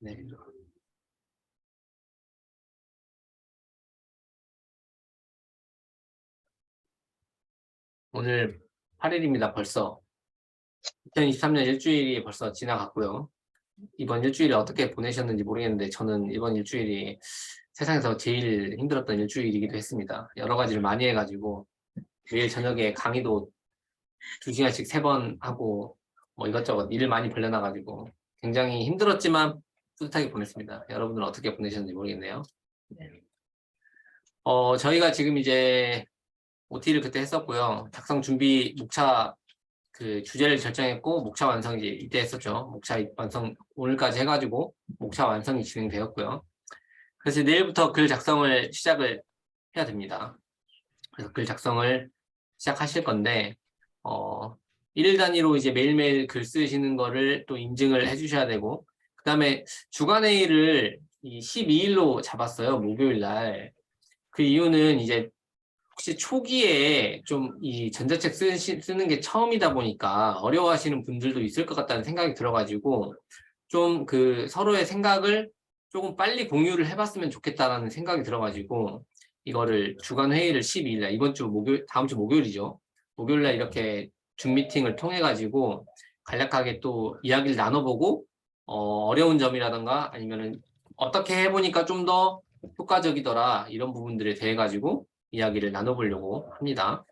네. 오늘 8일입니다. 벌써 2023년 일주일이 벌써 지나갔고요. 이번 일주일에 어떻게 보내셨는지 모르겠는데 저는 이번 일주일이 세상에서 제일 힘들었던 일주일이기도 했습니다. 여러 가지를 많이 해가지고 매일 저녁에 강의도 2시간씩 3번 하고 뭐 이것저것 일을 많이 벌려놔가지고 굉장히 힘들었지만 뿌듯하게 보냈습니다. 여러분들은 어떻게 보내셨는지 모르겠네요. 저희가 지금 이제 OT를 그때 했었고요. 작성 준비 목차 그 주제를 결정했고 목차 완성이 이때 했었죠. 목차 완성 오늘까지 해가지고 목차 완성이 진행되었고요. 그래서 내일부터 글 작성을 시작을 해야 됩니다. 그래서 글 작성을 시작하실 건데 일 단위로 이제 매일매일 글 쓰시는 거를 또 인증을 해주셔야 되고 그 다음에 주간회의를 이 12일로 잡았어요. 목요일 날. 그 이유는 이제 혹시 초기에 좀 이 전자책 쓰는 게 처음이다 보니까 어려워하시는 분들도 있을 것 같다는 생각이 들어가지고 좀 그 서로의 생각을 조금 빨리 공유를 해봤으면 좋겠다라는 생각이 들어가지고 이거를 주간 회의를 12일 날 이번 주 목요일 다음 주 목요일이죠. 목요일 날 이렇게 줌 미팅을 통해 가지고 간략하게 또 이야기를 나눠보고 어려운 점이라든가 아니면은 어떻게 해보니까 좀 더 효과적이더라 이런 부분들에 대해 가지고 이야기를 나눠보려고 합니다.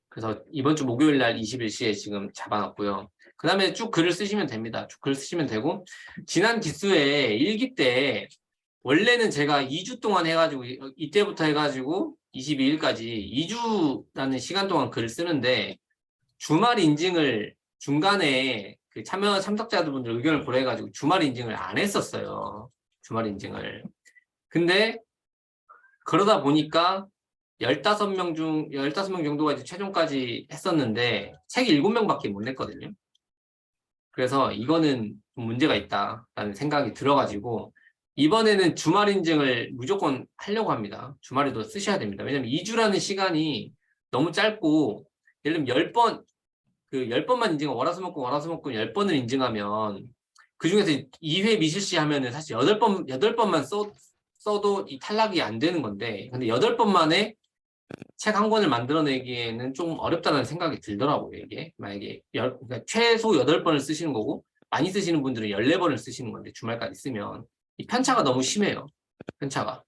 그래서 이번 주 목요일 날 21시에 지금 잡아놨고요. 그 다음에 쭉 글을 쓰시면 됩니다. 쭉 글 쓰시면 되고 지난 기수에 1기 때 원래는 제가 2주 동안 해가지고 이때부터 해가지고 22일까지 2주라는 시간 동안 글을 쓰는데 주말 인증을 중간에 그 참석자분들 의견을 고려해가지고 주말 인증을 안 했었어요. 주말 인증을. 근데 그러다 보니까 15명 정도가 이제 최종까지 했었는데, 책 7명밖에 못 냈거든요. 그래서 이거는 좀 문제가 있다라는 생각이 들어가지고, 이번에는 주말 인증을 무조건 하려고 합니다. 주말에도 쓰셔야 됩니다. 왜냐면 2주라는 시간이 너무 짧고, 예를 들면 10번, 그 10번만 인증하고 월화수목금 10번을 인증하면, 그 중에서 2회 미실시 하면은 사실 8번만 써도 이 탈락이 안 되는 건데, 근데 8번 만에 책 한 권을 만들어내기에는 좀 어렵다는 생각이 들더라고요, 이게. 만약에, 그러니까 최소 8번을 쓰시는 거고, 많이 쓰시는 분들은 14번을 쓰시는 건데, 주말까지 쓰면. 이 편차가 너무 심해요. 편차가.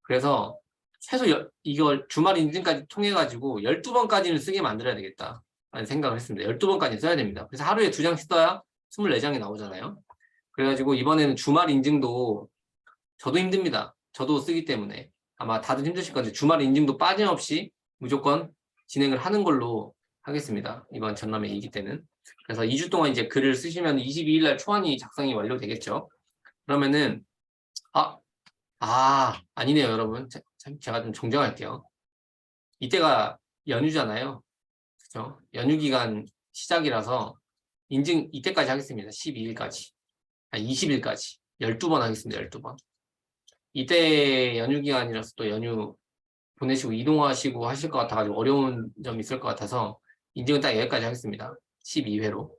그래서, 최소 이걸 주말 인증까지 통해가지고, 12번까지는 쓰게 만들어야 되겠다. 라는 생각을 했습니다. 12번까지 써야 됩니다. 그래서 하루에 2장씩 써야 24장이 나오잖아요. 그래가지고, 이번에는 주말 인증도, 저도 힘듭니다. 저도 쓰기 때문에. 아마 다들 힘드실 건데 주말 인증도 빠짐없이 무조건 진행을 하는 걸로 하겠습니다. 이번 전남의 2기 때는. 그래서 2주 동안 이제 글을 쓰시면 22일 날 초안이 작성이 완료되겠죠. 그러면은 아니네요, 여러분. 제가 좀 정정할게요. 이때가 연휴잖아요. 그죠? 연휴 기간 시작이라서 인증 이때까지 하겠습니다. 12일까지. 20일까지. 12번 하겠습니다. 12번. 이때 연휴 기간이라서 또 연휴 보내시고 이동하시고 하실 것 같아가지고 어려운 점이 있을 것 같아서 인증은 딱 여기까지 하겠습니다. 12회로.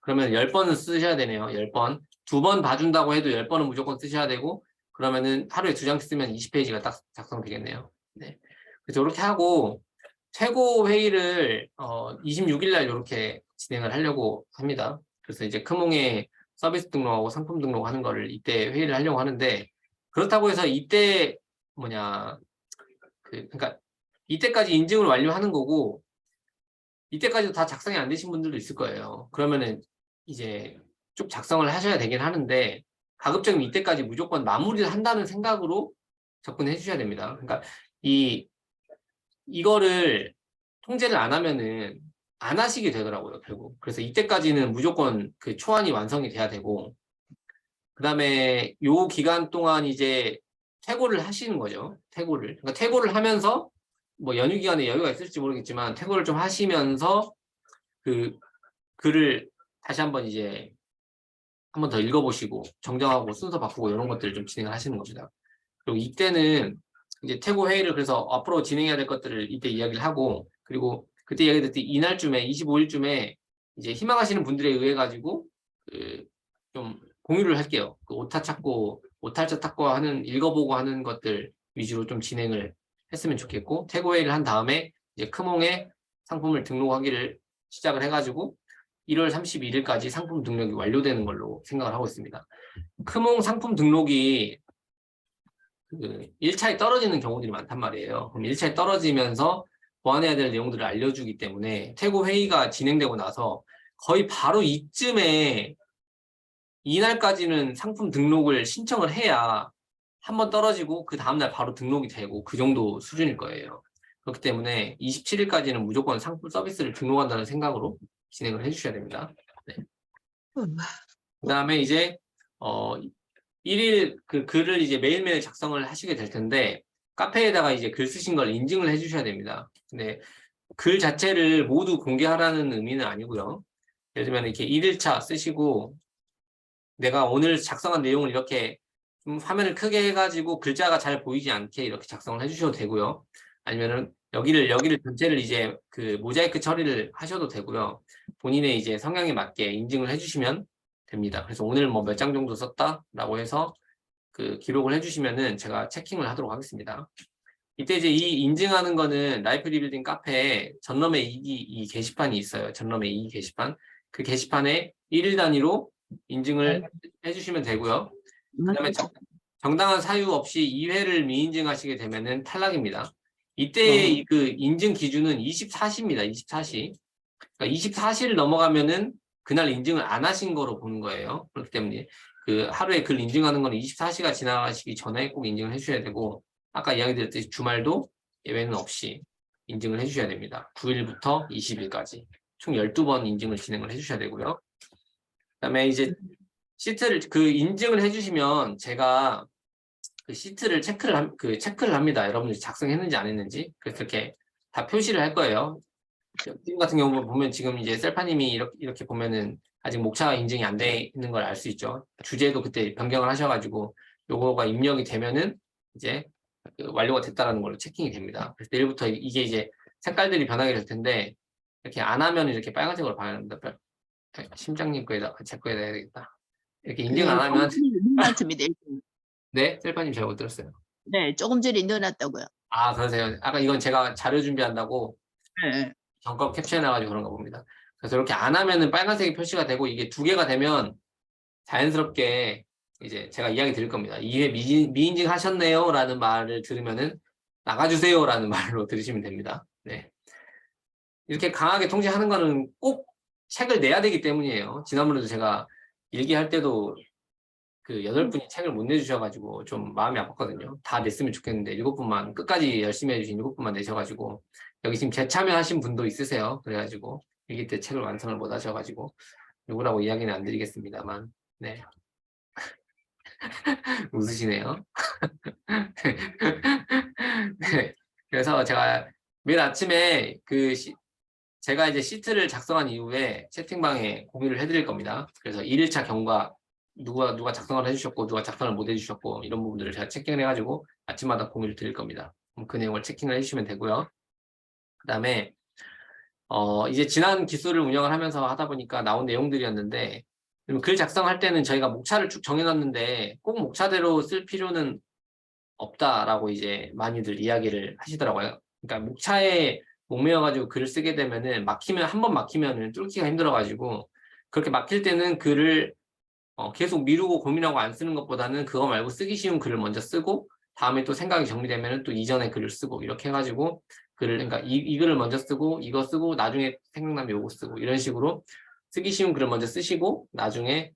그러면 10번은 쓰셔야 되네요. 10번. 2번 봐준다고 해도 10번은 무조건 쓰셔야 되고 그러면은 하루에 2장 쓰면 20페이지가 딱 작성되겠네요. 네. 그래서 이렇게 하고 최고 회의를 26일 날 이렇게 진행을 하려고 합니다. 그래서 이제 크몽에 서비스 등록하고 상품 등록하는 거를 이때 회의를 하려고 하는데 그렇다고 해서 이때 그러니까 이때까지 인증을 완료하는 거고 이때까지도 다 작성이 안 되신 분들도 있을 거예요. 그러면은 이제 쭉 작성을 하셔야 되긴 하는데 가급적이면 이때까지 무조건 마무리를 한다는 생각으로 접근해 주셔야 됩니다. 그러니까 이거를 통제를 안 하면은 안 하시게 되더라고요, 결국. 그래서 이때까지는 무조건 그 초안이 완성이 돼야 되고 그 다음에 요 기간 동안 이제 퇴고를 하시는 거죠. 퇴고를. 그러니까 퇴고를 하면서 뭐 연휴 기간에 여유가 있을지 모르겠지만 퇴고를 좀 하시면서 그 글을 다시 한번 이제 한 번 더 읽어보시고 정정하고 순서 바꾸고 이런 것들을 좀 진행을 하시는 겁니다. 그리고 이때는 이제 퇴고 회의를 그래서 앞으로 진행해야 될 것들을 이때 이야기를 하고 그리고 그때 이야기했듯이 이날쯤에 25일쯤에 이제 희망하시는 분들에 의해 가지고 좀 공유를 할게요. 그 오타 찾고 오탈자 찾고 하는 읽어보고 하는 것들 위주로 좀 진행을 했으면 좋겠고 태고회의를 한 다음에 이제 크몽에 상품을 등록하기를 시작을 해가지고 1월 31일까지 상품 등록이 완료되는 걸로 생각을 하고 있습니다. 크몽 상품 등록이 그 1차에 떨어지는 경우들이 많단 말이에요. 그럼 1차에 떨어지면서 보완해야 될 내용들을 알려주기 때문에 태고 회의가 진행되고 나서 거의 바로 이쯤에 이날까지는 상품 등록을 신청을 해야 한 번 떨어지고 그 다음날 바로 등록이 되고 그 정도 수준일 거예요. 그렇기 때문에 27일까지는 무조건 상품 서비스를 등록한다는 생각으로 진행을 해주셔야 됩니다. 네. 그 다음에 이제 1일 그 글을 이제 매일매일 작성을 하시게 될 텐데 카페에다가 이제 글 쓰신 걸 인증을 해주셔야 됩니다. 근데 글 자체를 모두 공개하라는 의미는 아니고요. 예를 들면 이렇게 1일차 쓰시고 내가 오늘 작성한 내용을 이렇게 좀 화면을 크게 해가지고 글자가 잘 보이지 않게 이렇게 작성을 해주셔도 되고요. 아니면은 여기를 전체를 이제 그 모자이크 처리를 하셔도 되고요. 본인의 이제 성향에 맞게 인증을 해주시면 됩니다. 그래서 오늘 뭐 몇 장 정도 썼다라고 해서 그 기록을 해주시면은 제가 체킹을 하도록 하겠습니다. 이때 이제 이 인증하는 거는 라이프 리빌딩 카페에 전럼회 2기 게시판이 있어요. 전럼회 2기 게시판. 그 게시판에 1일 단위로 인증을 해주시면 되고요. 그 다음에 정당한 사유 없이 2회를 미인증하시게 되면은 탈락입니다. 이때 그 인증 기준은 24시입니다. 24시. 그러니까 24시를 넘어가면은 그날 인증을 안 하신 거로 보는 거예요. 그렇기 때문에 그 하루에 글 인증하는 거는 24시가 지나가시기 전에 꼭 인증을 해주셔야 되고 아까 이야기 드렸듯이 주말도 예외는 없이 인증을 해주셔야 됩니다. 9일부터 20일까지 총 12번 인증을 진행을 해주셔야 되고요. 그다음에 이제 시트를 그 인증을 해주시면 제가 그 시트를 체크를 합니다. 여러분들이 작성했는지 안 했는지. 그래서 이렇게 다 표시를 할 거예요. 지금 같은 경우 보면 지금 이제 셀파님이 이렇게 보면은 아직 목차가 인증이 안 돼 있는 걸 알 수 있죠. 주제도 그때 변경을 하셔가지고 요거가 입력이 되면은 이제 그 완료가 됐다라는 걸로 체킹이 됩니다. 그래서 내일부터 이게 이제 색깔들이 변하게 될 텐데 이렇게 안 하면 이렇게 빨간색으로 변합니다. 심장님 거에다 제 거에다 해야 되겠다. 이렇게 인증 안 하면 말씀이 네, 셀파님 잘 못 들었어요. 네, 조금 전에 넣어놨다고요. 아, 그러세요. 아까 이건 제가 자료 준비한다고 네. 잠깐 캡처해놔가지고 그런가 봅니다. 그래서 이렇게 안 하면은 빨간색이 표시가 되고 이게 2개가 되면 자연스럽게 이제 제가 이야기 드릴 겁니다. 2회 미인증 하셨네요 라는 말을 들으면은 나가주세요 라는 말로 들으시면 됩니다. 네. 이렇게 강하게 통제하는 거는 꼭 책을 내야 되기 때문이에요. 지난번에도 제가 일기할 때도 그 8분이 책을 못 내주셔가지고 좀 마음이 아팠거든요. 다 냈으면 좋겠는데 7분만 끝까지 열심히 해주신 7분만 내셔가지고 여기 지금 재참여하신 분도 있으세요. 그래가지고 일기 때 책을 완성을 못 하셔가지고 누구라고 이야기는 안 드리겠습니다만 네. 웃으시네요. 네. 그래서 제가 매일 아침에 제가 이제 시트를 작성한 이후에 채팅방에 공유를 해드릴 겁니다. 그래서 1일차 경과 누가 작성을 해주셨고 누가 작성을 못 해주셨고 이런 부분들을 제가 체킹을 해가지고 아침마다 공유를 드릴 겁니다. 그 내용을 체킹을 해주시면 되고요. 그 다음에 이제 지난 기술을 운영을 하면서 하다 보니까 나온 내용들이었는데 글 작성할 때는 저희가 목차를 쭉 정해놨는데 꼭 목차대로 쓸 필요는 없다라고 이제 많이들 이야기를 하시더라고요. 그러니까 목차에 목매여가지고 글을 쓰게 되면은 한 번 막히면은 뚫기가 힘들어가지고 그렇게 막힐 때는 글을 계속 미루고 고민하고 안 쓰는 것보다는 그거 말고 쓰기 쉬운 글을 먼저 쓰고 다음에 또 생각이 정리되면은 또 이전에 글을 쓰고 이렇게 해가지고 그러니까 이 글을 먼저 쓰고 이거 쓰고 나중에 생각나면 요거 쓰고 이런 식으로 쓰기 쉬운 글을 먼저 쓰시고 나중에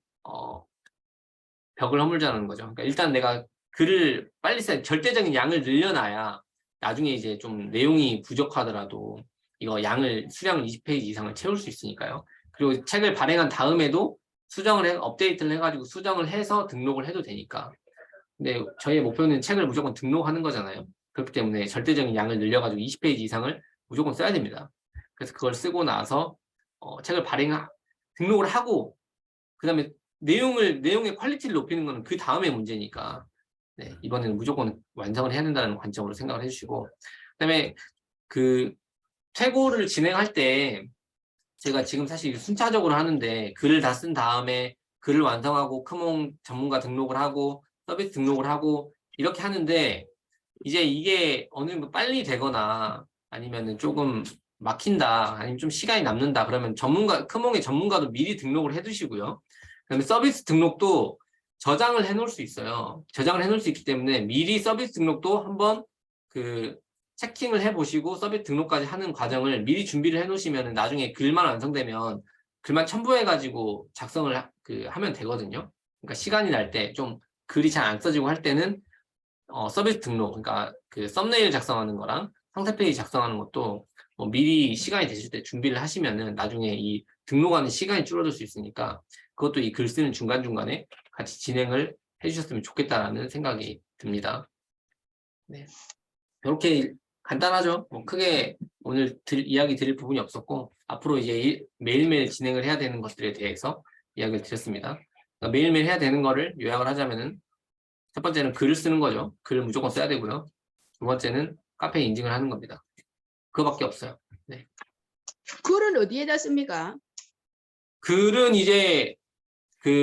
벽을 허물자는 거죠. 그러니까 일단 내가 글을 빨리 써야 절대적인 양을 늘려놔야 나중에 이제 좀 내용이 부족하더라도 이거 수량을 20페이지 이상을 채울 수 있으니까요. 그리고 책을 발행한 다음에도 업데이트를 해가지고 수정을 해서 등록을 해도 되니까. 근데 저희의 목표는 책을 무조건 등록하는 거잖아요. 그렇기 때문에 절대적인 양을 늘려가지고 20페이지 이상을 무조건 써야 됩니다. 그래서 그걸 쓰고 나서 책을 등록을 하고 그 다음에 내용의 퀄리티를 높이는 거는 그 다음에 문제니까 네, 이번에는 무조건 완성을 해야 된다는 관점으로 생각을 해주시고 그다음에 그 퇴고를 진행할 때 제가 지금 사실 순차적으로 하는데 글을 다 쓴 다음에 글을 완성하고 크몽 전문가 등록을 하고 서비스 등록을 하고 이렇게 하는데 이제 이게 어느 정도 빨리 되거나 아니면은 조금 막힌다 아니면 좀 시간이 남는다 그러면 크몽의 전문가도 미리 등록을 해두시고요. 그다음에 서비스 등록도 저장을 해놓을 수 있어요. 저장을 해놓을 수 있기 때문에 미리 서비스 등록도 한번 그 체킹을 해보시고 서비스 등록까지 하는 과정을 미리 준비를 해놓으시면 나중에 글만 완성되면 글만 첨부해가지고 작성을 하면 되거든요. 그러니까 시간이 날 때 좀 글이 잘 안 써지고 할 때는 서비스 등록, 그러니까 그 썸네일 작성하는 거랑 상세 페이지 작성하는 것도 뭐 미리 시간이 되실 때 준비를 하시면은 나중에 이 등록하는 시간이 줄어들 수 있으니까 그것도 이 글 쓰는 중간중간에 같이 진행을 해주셨으면 좋겠다라는 생각이 듭니다. 네. 이렇게 간단하죠. 뭐 크게 오늘 이야기 드릴 부분이 없었고 앞으로 이제 매일매일 진행을 해야 되는 것들에 대해서 이야기를 드렸습니다. 그러니까 매일매일 해야 되는 거를 요약을 하자면은 첫 번째는 글을 쓰는 거죠. 글을 무조건 써야 되고요. 두 번째는 카페에 인증을 하는 겁니다. 그거밖에 없어요. 네. 글은 어디에다 씁니까? 글은 이제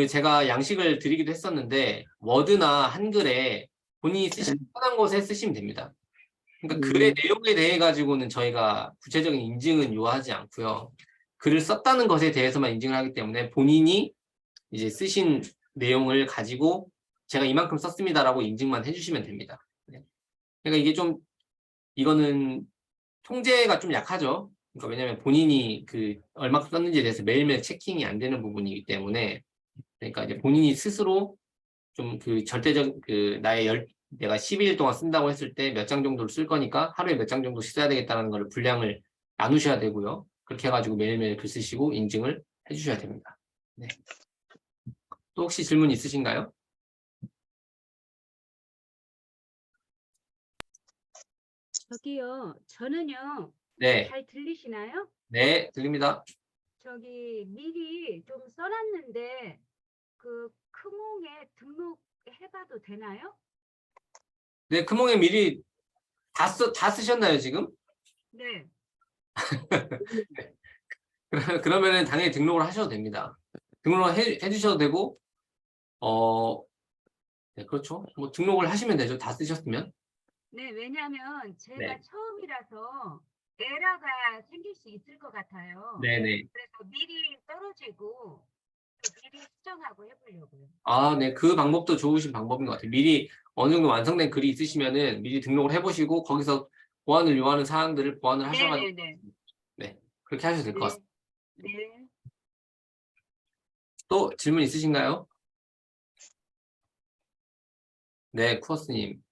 제가 양식을 드리기도 했었는데 워드나 한글에 본인이 쓰시는 편한 곳에 쓰시면 됩니다. 그러니까 글의 내용에 대해 가지고는 저희가 구체적인 인증은 요하지 않고요. 글을 썼다는 것에 대해서만 인증을 하기 때문에 본인이 이제 쓰신 내용을 가지고 제가 이만큼 썼습니다라고 인증만 해주시면 됩니다. 그러니까 이게 좀 이거는 통제가 좀 약하죠. 그러니까 왜냐하면 본인이 얼마큼 썼는지에 대해서 매일매일 체킹이 안 되는 부분이기 때문에 그러니까 이제 본인이 스스로 좀 절대적 내가 12일 동안 쓴다고 했을 때 몇 장 정도를 쓸 거니까 하루에 몇 장 정도씩 써야 되겠다는 걸 분량을 나누셔야 되고요. 그렇게 해가지고 매일매일 글 쓰시고 인증을 해주셔야 됩니다. 네. 또 혹시 질문 있으신가요? 저기요, 저는요, 네, 잘 들리시나요? 네, 들립니다. 저기 미리 좀 써놨는데 그 크몽에 등록해봐도 되나요? 네, 크몽에 미리 다 쓰셨나요, 지금? 네. 그러면은 당연히 등록을 하셔도 됩니다. 등록을 해주셔도 되고, 네, 그렇죠. 뭐 등록을 하시면 되죠. 다 쓰셨으면. 네, 왜냐면 제가 네. 처음이라서 에러가 생길 수 있을 것 같아요. 네네. 그래서 미리 떨어지고 또 미리 수정하고 해보려고요. 아, 네. 그 방법도 좋으신 방법인 것 같아요. 미리 어느 정도 완성된 글이 있으시면은 미리 등록을 해보시고 거기서 보완을 요하는 사항들을 보완을 하셔가지고 네네네. 네. 그렇게 하셔도 될 것 네. 같습니다. 네. 또 질문 있으신가요? 네, 쿠어스님.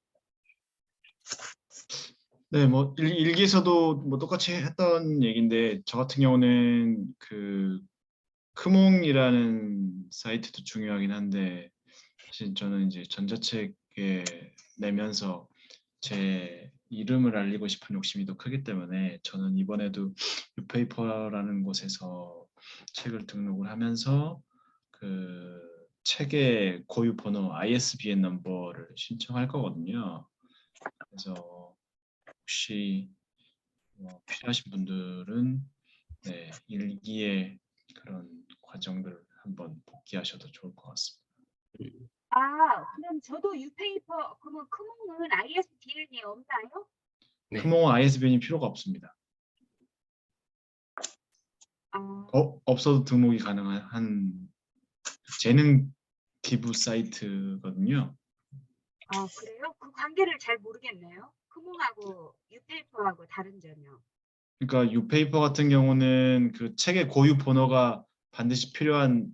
네, 뭐 일기에서도 뭐 똑같이 했던 얘기인데 저 같은 경우는 그 크몽이라는 사이트도 중요하긴 한데 사실 저는 이제 전자책에 내면서 제 이름을 알리고 싶은 욕심이 더 크기 때문에 저는 이번에도 유페이퍼라는 곳에서 책을 등록을 하면서 그 책의 고유 번호 ISBN 넘버를 신청할 거거든요. 그래서 혹시 필요하신 분들은 네, 일기의 그런 과정들을 한번 복기하셔도 좋을 것 같습니다. 아, 그럼 저도 유페이퍼, 그러면 크몽은 ISBN이 없나요? 네. 크몽 ISBN이 필요가 없습니다. 아, 없어도 등록이 가능한 한 재능 기부 사이트거든요. 아, 그래요? 그 관계를 잘 모르겠네요. 크몽하고 유페이퍼하고 다른 점이요. 그러니까 유페이퍼 같은 경우는 그 책의 고유 번호가 반드시 필요한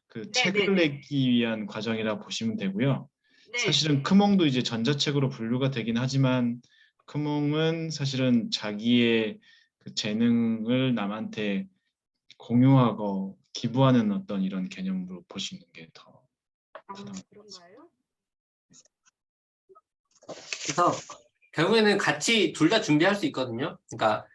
그 책을 네네네. 내기 위한 과정이라 보시면 되고요. 네. 사실은 크몽도 이제 전자책으로 분류가 되긴 하지만 크몽은 사실은 자기의 그 재능을 남한테 공유하고 기부하는 어떤 이런 개념으로 보시는 게 더 아, 부담. 그런가요? 그래서 결국에는 같이 둘 다 준비할 수 있거든요. 그러니까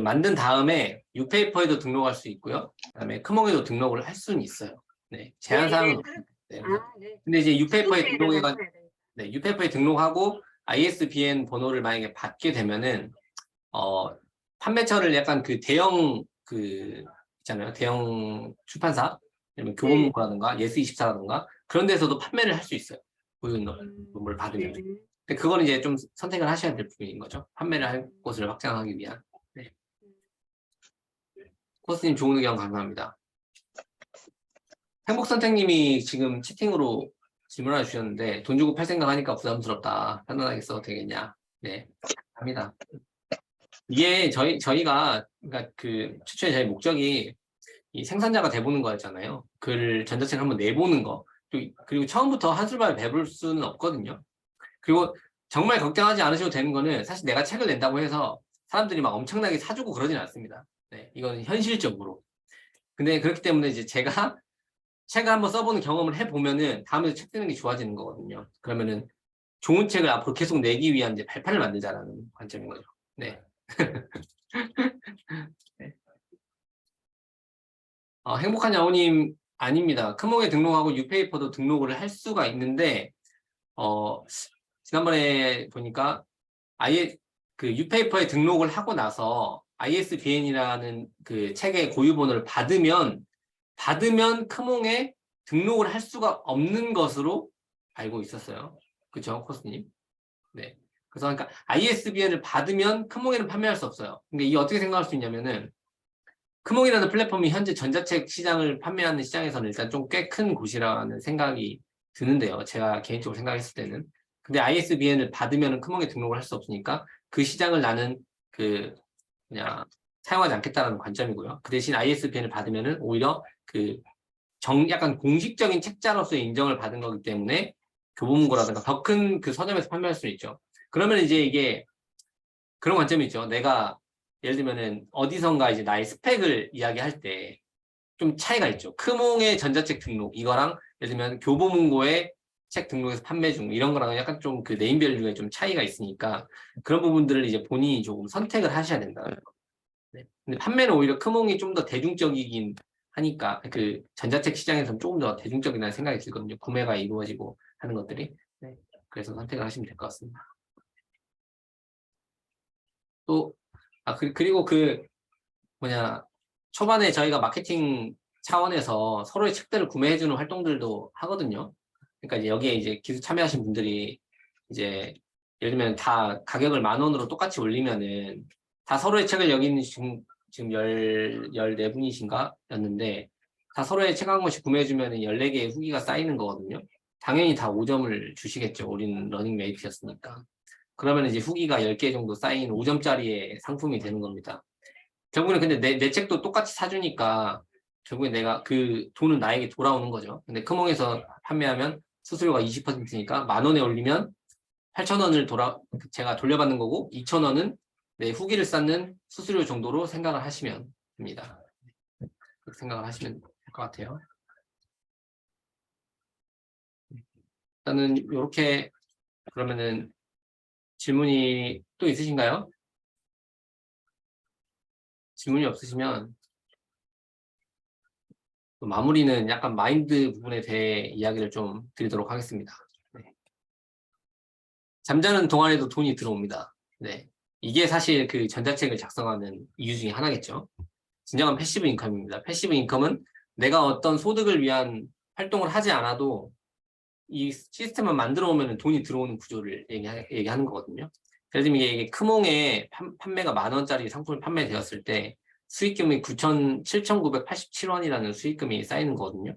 만든 다음에 유페이퍼에도 등록할 수 있고요. 그다음에 크몽에도 등록을 할 수는 있어요. 네, 제한 사항은 없습니다. 네, 아, 네. 근데 이제 유페이퍼에 구독자를 등록해가 맞춰야 돼요. 네, 유페이퍼에 등록하고 ISBN 번호를 만약에 받게 되면은 판매처를 약간 대형 있잖아요. 대형 출판사 아니면 교보문고라든가 예스24라든가 그런 데서도 판매를 할 수 있어요. 고유 논문을 받으면. 네. 근데 그건 이제 좀 선택을 하셔야 될 부분인 거죠. 판매를 할 곳을 확장하기 위한. 네. 코스님 좋은 의견 감사합니다. 행복선택님이 지금 채팅으로 질문을 주셨는데 돈 주고 팔 생각하니까 부담스럽다. 편안하게 써도 되겠냐? 네, 합니다. 이게 저희가 그러니까 그 최초의 저희 목적이 이 생산자가 돼보는 거였잖아요. 글 전자책을 한번 내보는 거. 그리고 처음부터 한술발 배울 수는 없거든요. 그리고 정말 걱정하지 않으셔도 되는 거는 사실 내가 책을 낸다고 해서 사람들이 막 엄청나게 사주고 그러진 않습니다. 네, 이건 현실적으로. 근데 그렇기 때문에 이제 제가 책을 한번 써보는 경험을 해보면은 다음에 책 쓰는 게 좋아지는 거거든요. 그러면은 좋은 책을 앞으로 계속 내기 위한 이제 발판을 만들자라는 관점인 거죠. 네. 네. 행복한 야호님 아닙니다. 크몽에 등록하고 유페이퍼도 등록을 할 수가 있는데 지난번에 보니까 아예 그 유페이퍼에 등록을 하고 나서 ISBN이라는 그 책의 고유번호를 받으면 크몽에 등록을 할 수가 없는 것으로 알고 있었어요. 그죠, 코스님? 네. 그래서 그러니까 ISBN을 받으면 크몽에는 판매할 수 없어요. 근데 이게 어떻게 생각할 수 있냐면은 크몽이라는 플랫폼이 현재 전자책 시장을 판매하는 시장에서는 일단 좀 꽤 큰 곳이라는 생각이 드는데요. 제가 개인적으로 생각했을 때는. 근데 ISBN을 받으면 크몽에 등록을 할 수 없으니까 그 시장을 나는 그냥 사용하지 않겠다는 관점이고요. 그 대신 ISBN을 받으면은 오히려 약간 공식적인 책자로서의 인정을 받은 거기 때문에 교보문고라든가 더 큰 그 서점에서 판매할 수 있죠. 그러면 이제 이게 그런 관점이 있죠. 내가 예를 들면은 어디선가 이제 나의 스펙을 이야기할 때 좀 차이가 있죠. 크몽의 전자책 등록 이거랑 예를 들면 교보문고의 책 등록에서 판매 중 이런 거랑 약간 좀 그 네임밸류에 좀 차이가 있으니까 그런 부분들을 이제 본인이 조금 선택을 하셔야 된다는 거. 네. 근데 판매는 오히려 크몽이 좀 더 대중적이긴 하니까 그 전자책 시장에서는 조금 더 대중적이라는 생각이 들거든요. 구매가 이루어지고 하는 것들이. 네. 그래서 선택을 하시면 될 것 같습니다. 또 그리고 초반에 저희가 마케팅 차원에서 서로의 책들을 구매해주는 활동들도 하거든요. 그러니까 이제 여기에 이제 기술 참여하신 분들이 이제 예를 들면 다 가격을 10,000원으로 똑같이 올리면은 다 서로의 책을 여기 있는 지금 14분이신가 였는데 다 서로의 책 한 권씩 구매해주면 14개의 후기가 쌓이는 거거든요. 당연히 다 5점을 주시겠죠. 우리는 러닝메이트였으니까. 그러면 이제 후기가 10개 정도 쌓인 5점짜리의 상품이 되는 겁니다. 결국에는 근데 내 책도 똑같이 사주니까 결국에 내가 그 돈은 나에게 돌아오는 거죠. 근데 크몽에서 판매하면 수수료가 20%니까 10,000원에 올리면 8,000원을 제가 돌려받는 거고 2,000원은 내 후기를 쌓는 수수료 정도로 생각을 하시면 됩니다. 그렇게 생각을 하시면 될 것 같아요. 일단은 이렇게 그러면은 질문이 또 있으신가요? 질문이 없으시면 마무리는 약간 마인드 부분에 대해 이야기를 좀 드리도록 하겠습니다. 네. 잠자는 동안에도 돈이 들어옵니다. 네. 이게 사실 그 전자책을 작성하는 이유 중에 하나겠죠. 진정한 패시브 인컴입니다. 패시브 인컴은 내가 어떤 소득을 위한 활동을 하지 않아도 이 시스템만 만들어 오면 돈이 들어오는 구조를 얘기하는 거거든요. 예를 들면 이게 크몽에 판매가 10,000원짜리 상품이 판매되었을 때 수익금이 7,987원이라는 수익금이 쌓이는 거거든요.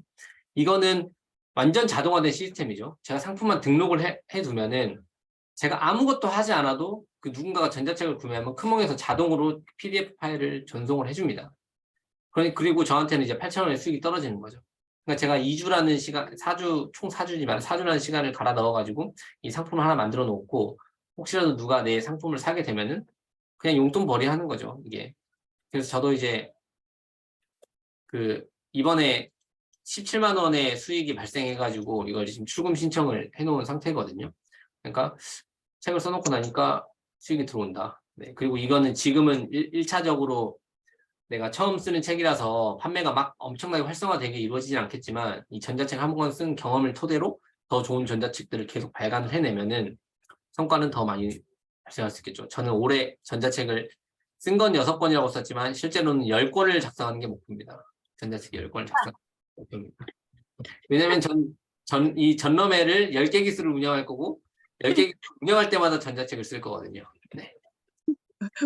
이거는 완전 자동화된 시스템이죠. 제가 상품만 등록을 해두면은 제가 아무것도 하지 않아도 그 누군가가 전자책을 구매하면 크몽에서 자동으로 PDF 파일을 전송을 해줍니다. 그리고 저한테는 이제 8,000원의 수익이 떨어지는 거죠. 그러니까 제가 2주라는 시간, 총 4주지만 4주라는 시간을 갈아 넣어가지고 이 상품을 하나 만들어 놓고 혹시라도 누가 내 상품을 사게 되면은 그냥 용돈벌이 하는 거죠, 이게. 그래서 저도 이제 이번에 17만 원의 수익이 발생해가지고 이걸 지금 출금 신청을 해놓은 상태거든요. 그러니까 책을 써놓고 나니까 수익이 들어온다. 네. 그리고 이거는 지금은 1차적으로 내가 처음 쓰는 책이라서 판매가 막 엄청나게 활성화되게 이루어지진 않겠지만 이 전자책 한 권 쓴 경험을 토대로 더 좋은 전자책들을 계속 발간을 해내면은 성과는 더 많이 발생할 수 있겠죠. 저는 올해 전자책을 쓴 건 6권이라고 썼지만 실제로는 10권을 작성하는 게 목표입니다. 전자책 10권을 작성. 왜냐면 이 전럼회를 10개 기술을 운영할 거고 10개 운영할 때마다 전자책을 쓸 거거든요. 네.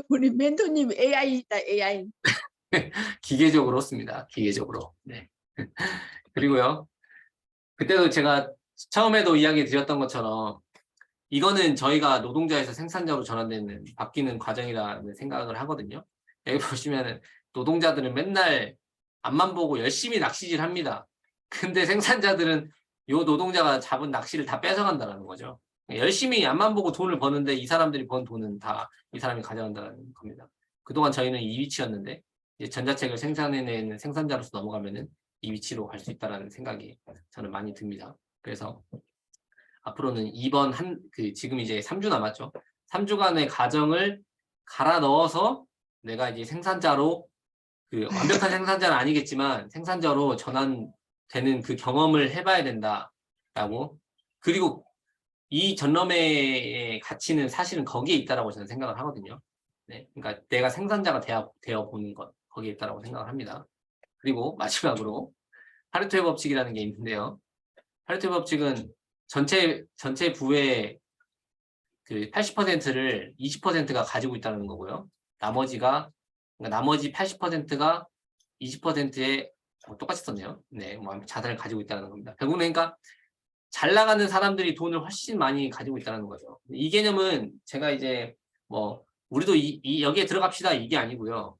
우리 멘토님 AI이다, AI. 기계적으로 씁니다. 기계적으로. 네. 그리고요. 그때도 제가 처음에도 이야기 드렸던 것처럼 이거는 저희가 노동자에서 생산자로 전환되는 바뀌는 과정이라는 생각을 하거든요. 여기 보시면은 노동자들은 맨날 앞만 보고 열심히 낚시질 합니다. 근데 생산자들은 요 노동자가 잡은 낚시를 다 뺏어간다는 거죠. 열심히 앞만 보고 돈을 버는데 이 사람들이 번 돈은 다 이 사람이 가져간다는 겁니다. 그동안 저희는 이 위치였는데 이제 전자책을 생산해내는 생산자로서 넘어가면은 이 위치로 갈 수 있다는 생각이 저는 많이 듭니다. 그래서 앞으로는 이번 지금 이제 3주 남았죠. 3주간의 과정을 갈아 넣어서 내가 이제 생산자로 완벽한 생산자는 아니겠지만 생산자로 전환되는 그 경험을 해봐야 된다라고. 그리고 이 전럼회의 가치는 사실은 거기에 있다라고 저는 생각을 하거든요. 네, 그러니까 내가 생산자가 되어 보는 것 거기에 있다라고 생각을 합니다. 그리고 마지막으로 파레토의 법칙이라는 게 있는데요. 파레토의 법칙은 전체 부의 그 80%를 20%가 가지고 있다는 거고요. 나머지 80%가 20%의 똑같이 썼네요. 네, 자산을 가지고 있다는 겁니다. 결국은 그러니까 잘 나가는 사람들이 돈을 훨씬 많이 가지고 있다는 거죠. 이 개념은 제가 이제 우리도 여기에 들어갑시다 이게 아니고요.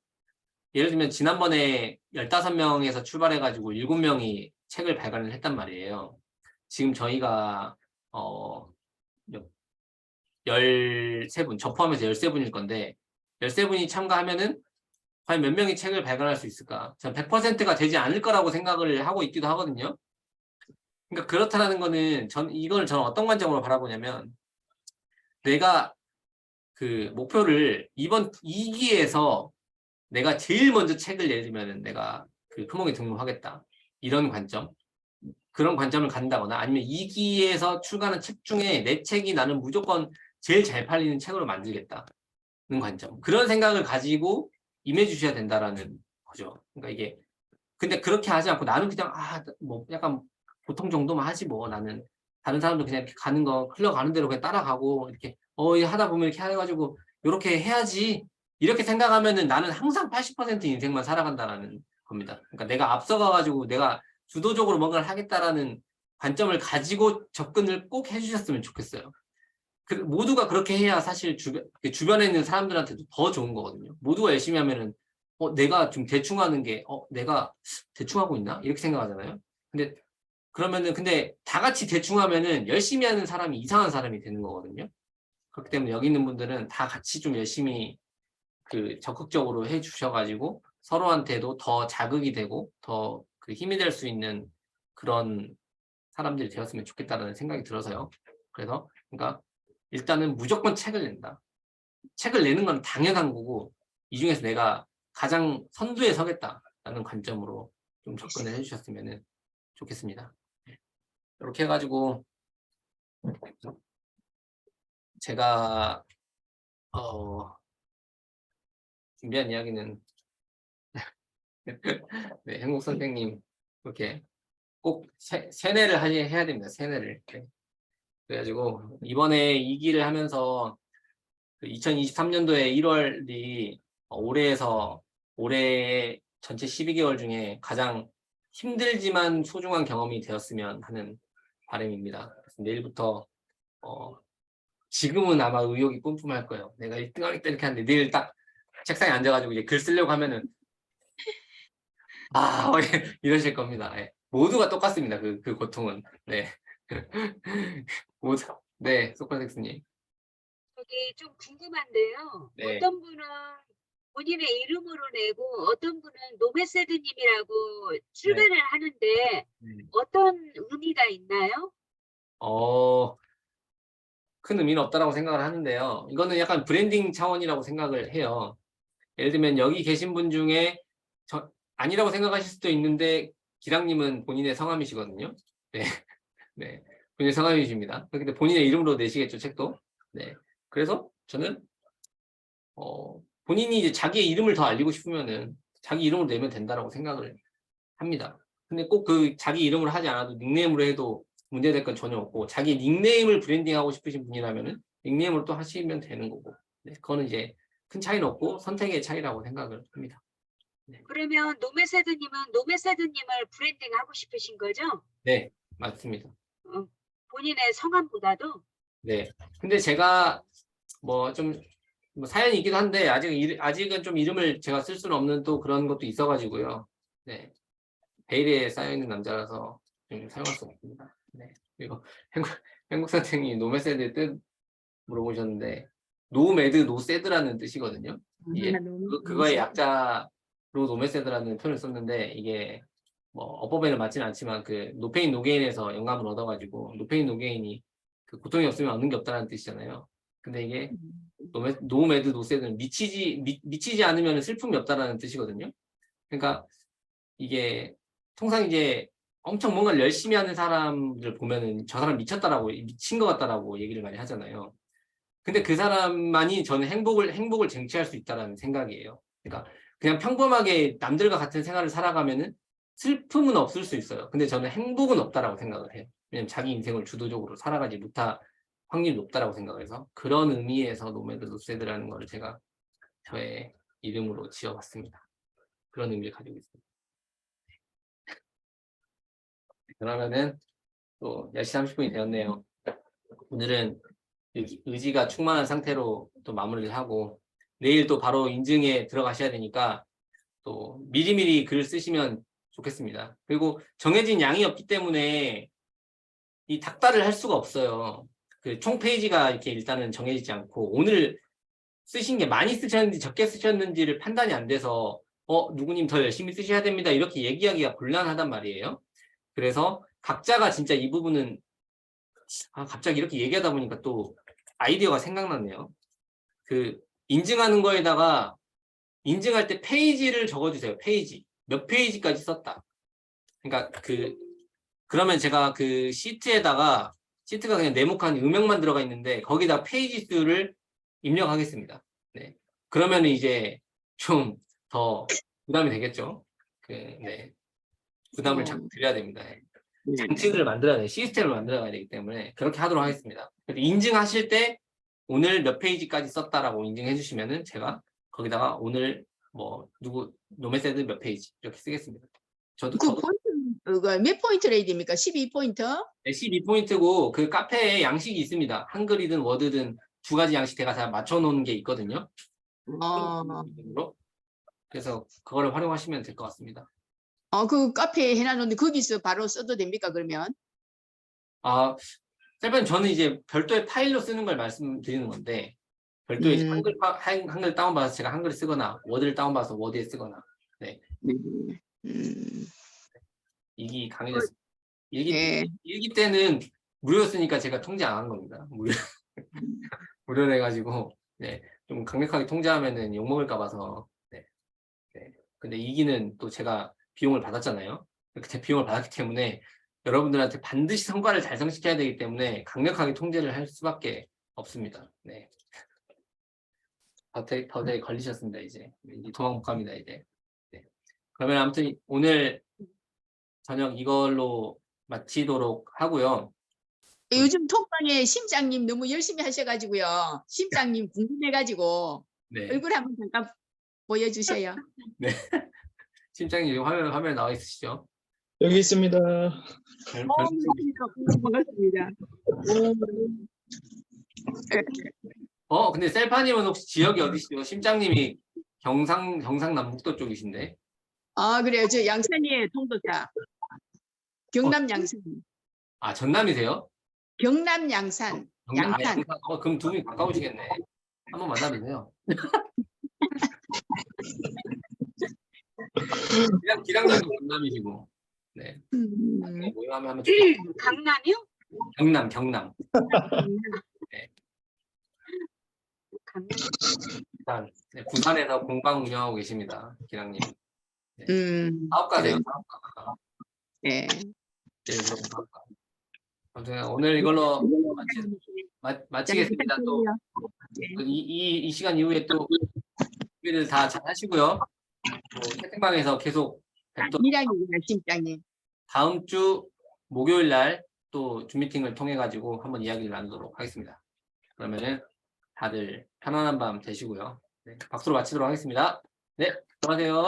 예를 들면 지난번에 15명에서 출발해가지고 7명이 책을 발간을 했단 말이에요. 지금 저희가 13분, 저 포함해서 13분일 건데 13분이 참가하면은 과연 몇 명이 책을 발간할 수 있을까? 전 100%가 되지 않을 거라고 생각을 하고 있기도 하거든요. 그러니까 그렇다는 거는 저는 어떤 관점으로 바라보냐면 내가 그 목표를 이번 2기에서 내가 제일 먼저 책을 예를 들면은 내가 그 표목에 등록하겠다. 이런 관점. 그런 관점을 갖는다거나 아니면 2기에서 출간한 책 중에 내 책이 나는 무조건 제일 잘 팔리는 책으로 만들겠다는 관점. 그런 생각을 가지고 임해 주셔야 된다라는 거죠. 그러니까 이게 근데 그렇게 하지 않고 나는 그냥 약간 보통 정도만 하지 뭐 나는 다른 사람도 그냥 이렇게 가는 거 흘러가는 대로 그냥 따라가고 이렇게 하다 보면 이렇게 해가지고 이렇게 해야지 이렇게 생각하면은 나는 항상 80% 인생만 살아간다라는 겁니다. 그러니까 내가 앞서가가지고 내가 주도적으로 뭔가를 하겠다라는 관점을 가지고 접근을 꼭 해주셨으면 좋겠어요. 모두가 그렇게 해야 사실 주변에 있는 사람들한테도 더 좋은 거거든요. 모두가 열심히 하면은 내가 좀 대충 하는 게 내가 대충 하고 있나? 이렇게 생각하잖아요. 근데 다 같이 대충 하면은 열심히 하는 사람이 이상한 사람이 되는 거거든요. 그렇기 때문에 여기 있는 분들은 다 같이 좀 열심히 적극적으로 해 주셔가지고 서로한테도 더 자극이 되고 더 힘이 될 수 있는 그런 사람들이 되었으면 좋겠다는 생각이 들어서요. 그래서 그러니까 일단은 무조건 책을 낸다. 책을 내는 건 당연한 거고 이 중에서 내가 가장 선두에 서겠다라는 관점으로 좀 접근을 해주셨으면 좋겠습니다. 이렇게 해가지고 제가 준비한 이야기는 네, 행복 선생님 이렇게 꼭 세뇌를 해야 됩니다. 세뇌를. 네. 그래가지고 이번에 2기를 하면서 2023년도에 1월이 올해 전체 12개월 중에 가장 힘들지만 소중한 경험이 되었으면 하는 바람입니다. 그래서 내일부터 지금은 아마 의욕이 뿜뿜할 거예요. 내가 1등 하겠다 이렇게 하는데 내일 딱 책상에 앉아가지고 이제 글 쓰려고 하면은 이러실 겁니다. 네. 모두가 똑같습니다. 그 고통은. 네. 모두. 네, 소크라테스님. 저기 좀 궁금한데요. 네. 어떤 분은 본인의 이름으로 내고 어떤 분은 노베세드님이라고 출간을 하는데 어떤 의미가 있나요? 큰 의미는 없다라고 생각을 하는데요. 이거는 약간 브랜딩 차원이라고 생각을 해요. 예를 들면 여기 계신 분 중에 아니라고 생각하실 수도 있는데 기랑님은 본인의 성함이시거든요. 네, 네, 본인의 성함이십니다. 근데 본인의 이름으로 내시겠죠, 책도. 네, 그래서 저는 본인이 이제 자기의 이름을 더 알리고 싶으면은 자기 이름으로 내면 된다라고 생각을 합니다. 근데 꼭 그 자기 이름으로 하지 않아도 닉네임으로 해도 문제될 건 전혀 없고 자기 닉네임을 브랜딩하고 싶으신 분이라면은 닉네임으로 또 하시면 되는 거고 네, 그거는 이제 큰 차이는 없고 선택의 차이라고 생각을 합니다. 그러면 노메세드님은 노메세드님을 브랜딩하고 싶으신 거죠? 네, 맞습니다. 본인의 성함보다도? 네. 근데 제가 뭐 좀 사연이 있기도 한데 아직은 좀 이름을 제가 쓸 수는 없는 또 그런 것도 있어가지고요. 네. 베일에 쌓여 있는 남자라서 좀 사용할 수 없습니다. 네. 그리고 행국 선생님이 노메세드의 뜻 물어보셨는데 노매드 노세드라는 뜻이거든요. 이게 그거의 약자로 노메세드라는 표현을 썼는데 이게 뭐 어법에는 맞지는 않지만 그 노페인 노게인에서 영감을 얻어가지고 노페인 노게인이 그 고통이 없으면 얻는 게 없다는 뜻이잖아요. 근데 이게 노매드 노세드는 미치지 않으면 슬픔이 없다라는 뜻이거든요. 그러니까 이게 통상 이제 엄청 뭔가를 열심히 하는 사람들 보면은 저 사람 미쳤다라고 미친 것 같다라고 얘기를 많이 하잖아요. 근데 그 사람만이 저는 행복을 쟁취할 수 있다라는 생각이에요. 그러니까 그냥 평범하게 남들과 같은 생활을 살아가면은 슬픔은 없을 수 있어요. 근데 저는 행복은 없다라고 생각을 해요. 왜냐면 자기 인생을 주도적으로 살아가지 못할 확률이 높다라고 생각해서 그런 의미에서 노매드 노세드라는 걸 제가 저의 이름으로 지어봤습니다. 그런 의미를 가지고 있습니다. 그러면은 또 10시 30분이 되었네요. 오늘은 의지가 충만한 상태로 또 마무리를 하고 내일 또 바로 인증에 들어가셔야 되니까 또 미리미리 글을 쓰시면 좋겠습니다. 그리고 정해진 양이 없기 때문에 이 닥달을 할 수가 없어요. 그 총 페이지가 이렇게 일단은 정해지지 않고 오늘 쓰신 게 많이 쓰셨는지 적게 쓰셨는지를 판단이 안 돼서 누구님 더 열심히 쓰셔야 됩니다. 이렇게 얘기하기가 곤란하단 말이에요. 그래서 각자가 진짜 이 부분은 갑자기 이렇게 얘기하다 보니까 또 아이디어가 생각났네요. 그 인증하는 거에다가 인증할 때 페이지를 적어주세요. 페이지. 몇 페이지까지 썼다. 그러니까 그러면 제가 그 시트가 그냥 네모칸 음영만 들어가 있는데 거기다 페이지 수를 입력하겠습니다. 네. 그러면 이제 좀 더 부담이 되겠죠. 네. 부담을 자꾸 드려야 됩니다. 장치들을 만들어야 돼요. 시스템을 만들어야 되기 때문에 그렇게 하도록 하겠습니다. 그래서 인증하실 때 오늘 몇 페이지까지 썼다라고 인증해 주시면은 제가 거기다가 오늘 뭐 노메세드 몇 페이지 이렇게 쓰겠습니다. 저도 포인트, 몇 포인트로 해야 됩니까? 12포인트? 12포인트고 그 카페에 양식이 있습니다. 한글이든 워드든 두 가지 양식 제가 다 맞춰놓은 게 있거든요. 그래서 그거를 활용하시면 될 것 같습니다. 그 카페에 해놨는데 거기서 바로 써도 됩니까, 그러면? 셀프는 저는 이제 별도의 파일로 쓰는 걸 말씀드리는 건데 별도의 한글 다운받아서 제가 한글을 쓰거나 워드를 다운받아서 워드에 쓰거나 네. 일기 강의됐습니다. 일기 때는 무료였으니까 제가 통제 안 한 겁니다. 무료로 해가지고 네. 좀 강력하게 통제하면은 욕먹을까 봐서 네. 근데 이기는 또 제가 비용을 받았잖아요. 그때 비용을 받았기 때문에 여러분들한테 반드시 성과를 달성시켜야 되기 때문에 강력하게 통제를 할 수밖에 없습니다. 네. 더되게 걸리셨습니다. 이제 도망 못 갑니다. 이제. 네. 그러면 아무튼 오늘 저녁 이걸로 마치도록 하고요. 요즘 톡방에 심장님 너무 열심히 하셔가지고요. 심장님 궁금해가지고 네. 얼굴 한번 잠깐 보여주세요. 네. 심장님 지금 화면 나와 있으시죠? 여기 있습니다. 반갑습니다. 근데 셀파님은 혹시 지역이 어디시죠? 심장님이 경상남북도 쪽이신데. 그래요. 저 양산이에요. 통도사. 경남 양산. 전남이세요? 경남 양산. 양산. 그럼 두 분이 가까우시겠네. 한번 만나보세요. 기량님도 경남이시고. 네. 모임하면 하면 좋겠다. 강남이요? 경남. 네. 강남. 일단 부산에서 공방 운영하고 계십니다. 기량님. 네. 사업가세요. 사업가. 네. 아무튼 오늘 이걸로 마치겠습니다. 또 이 시간 이후에 또 준비를 다 잘 하시고요. 채팅방에서 계속 뵙도록. 미량이구나, 심장님. 다음 주 목요일 날 또 줌 미팅을 통해 가지고 한번 이야기를 나누도록 하겠습니다. 그러면은 다들 편안한 밤 되시고요. 네, 박수로 마치도록 하겠습니다. 네, 들어가세요.